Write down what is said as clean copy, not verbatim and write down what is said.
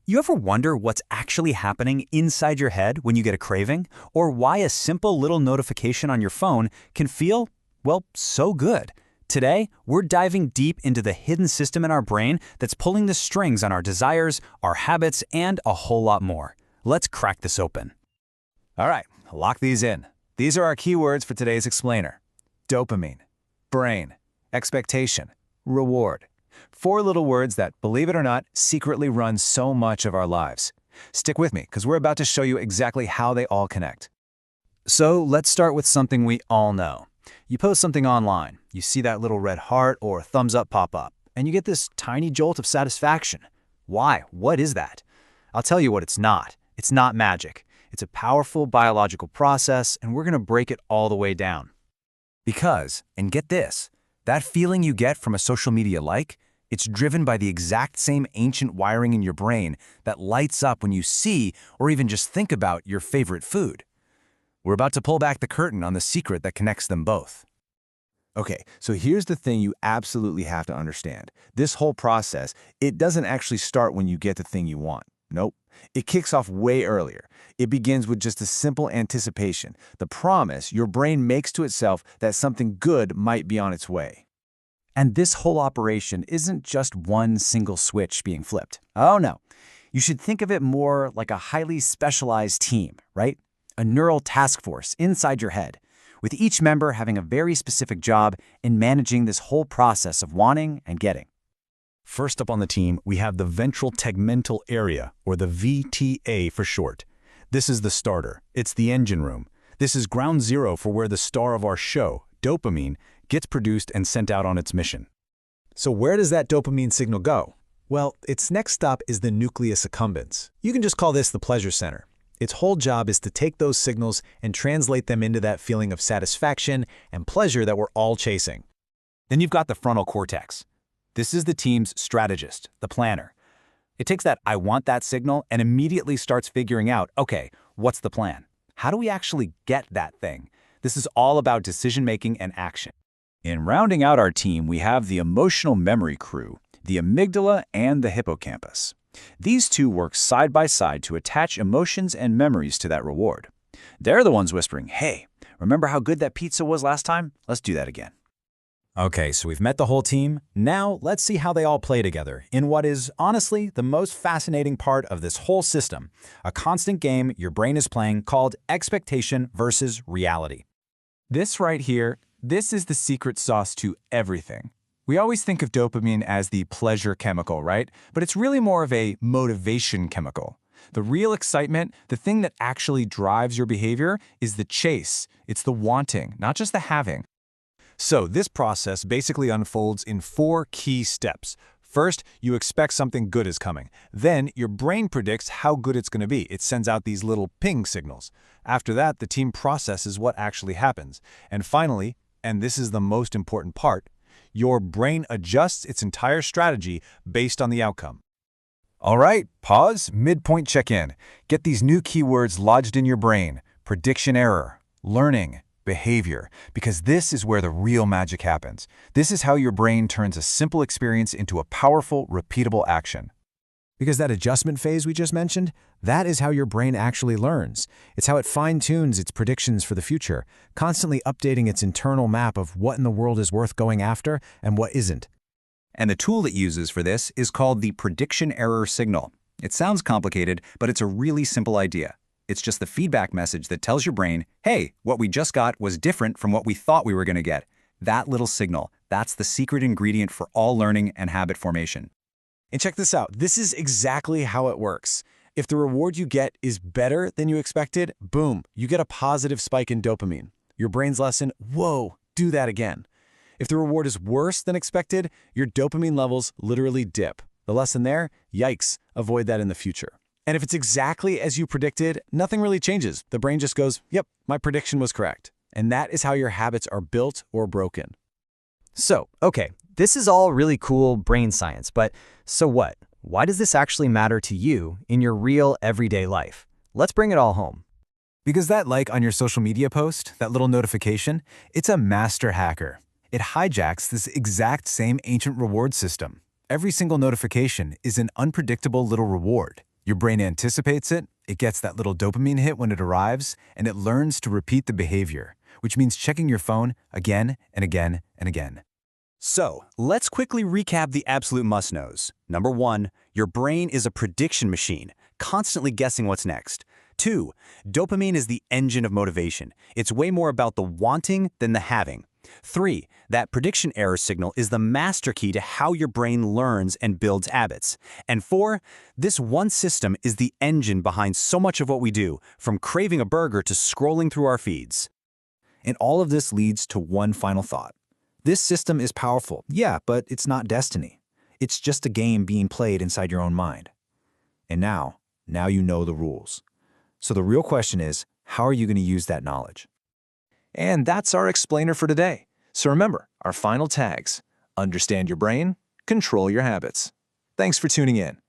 You ever wonder what's actually happening inside your head when you get a craving? Or why a simple little notification on your phone can feel, well, so good? Today, we're diving deep into the hidden system in our brain that's pulling the strings on our desires, our habits, and a whole lot more. Let's crack this open. All right, lock these in. These are our keywords for today's explainer. Dopamine, brain, expectation, reward. 4 little words that, believe it or not, secretly run so much of our lives. Stick with me, because we're about to show you exactly how they all connect. So let's start with something we all know. You post something online, you see that little red heart or thumbs up pop up, and you get this tiny jolt of satisfaction. Why? What is that? I'll tell you what it's not. It's not magic. It's a powerful biological process, and we're going to break it all the way down. Because, and get this, that feeling you get from a social media like, it's driven by the exact same ancient wiring in your brain that lights up when you see or even just think about your favorite food. We're about to pull back the curtain on the secret that connects them both. Okay, so here's the thing you absolutely have to understand. This whole process, it doesn't actually start when you get the thing you want. Nope. It kicks off way earlier. It begins with just a simple anticipation, the promise your brain makes to itself that something good might be on its way. And this whole operation isn't just one single switch being flipped. Oh no. You should think of it more like a highly specialized team, right? A neural task force inside your head, with each member having a very specific job in managing this whole process of wanting and getting. First up on the team, we have the ventral tegmental area, or the VTA for short. This is the starter. It's the engine room. This is ground zero for where the star of our show, dopamine, gets produced and sent out on its mission. So where does that dopamine signal go? Well, its next stop is the nucleus accumbens. You can just call this the pleasure center. Its whole job is to take those signals and translate them into that feeling of satisfaction and pleasure that we're all chasing. Then you've got the frontal cortex. This is the team's strategist, the planner. It takes that "I want that" signal and immediately starts figuring out, okay, what's the plan? How do we actually get that thing? This is all about decision-making and action. In rounding out our team, we have the emotional memory crew, the amygdala and the hippocampus. These two work side by side to attach emotions and memories to that reward. They're the ones whispering, hey, remember how good that pizza was last time? Let's do that again. Okay, so we've met the whole team. Now let's see how they all play together in what is, honestly, the most fascinating part of this whole system, a constant game your brain is playing called expectation versus reality. This right here, this is the secret sauce to everything. We always think of dopamine as the pleasure chemical, right? But it's really more of a motivation chemical. The real excitement, the thing that actually drives your behavior, is the chase. It's the wanting, not just the having. So this process basically unfolds in 4 key steps. First, you expect something good is coming. Then, your brain predicts how good it's going to be. It sends out these little ping signals. After that, the team processes what actually happens. And finally, and this is the most important part, your brain adjusts its entire strategy based on the outcome. All right, pause, midpoint check-in. Get these new keywords lodged in your brain: prediction error, learning, behavior, because this is where the real magic happens. This is how your brain turns a simple experience into a powerful, repeatable action. Because that adjustment phase we just mentioned, that is how your brain actually learns. It's how it fine-tunes its predictions for the future, constantly updating its internal map of what in the world is worth going after and what isn't. And the tool it uses for this is called the prediction error signal. It sounds complicated, but it's a really simple idea. It's just the feedback message that tells your brain, hey, what we just got was different from what we thought we were going to get. That little signal, that's the secret ingredient for all learning and habit formation. And check this out. This is exactly how it works. If the reward you get is better than you expected, boom, you get a positive spike in dopamine. Your brain's lesson, whoa, do that again. If the reward is worse than expected, your dopamine levels literally dip. The lesson there, yikes, avoid that in the future. And if it's exactly as you predicted, nothing really changes. The brain just goes, yep, my prediction was correct. And that is how your habits are built or broken. So, okay, this is all really cool brain science, but so what? Why does this actually matter to you in your real everyday life? Let's bring it all home. Because that like on your social media post, that little notification, it's a master hacker. It hijacks this exact same ancient reward system. Every single notification is an unpredictable little reward. Your brain anticipates it, it gets that little dopamine hit when it arrives, and it learns to repeat the behavior, which means checking your phone again and again and again. So, let's quickly recap the absolute must-knows. Number 1, your brain is a prediction machine, constantly guessing what's next. 2, dopamine is the engine of motivation. It's way more about the wanting than the having. 3, that prediction error signal is the master key to how your brain learns and builds habits. And 4, this one system is the engine behind so much of what we do, from craving a burger to scrolling through our feeds. And all of this leads to one final thought. This system is powerful, yeah, but it's not destiny. It's just a game being played inside your own mind. And now you know the rules. So the real question is, how are you going to use that knowledge? And that's our explainer for today. So remember, our final tags: understand your brain, control your habits. Thanks for tuning in.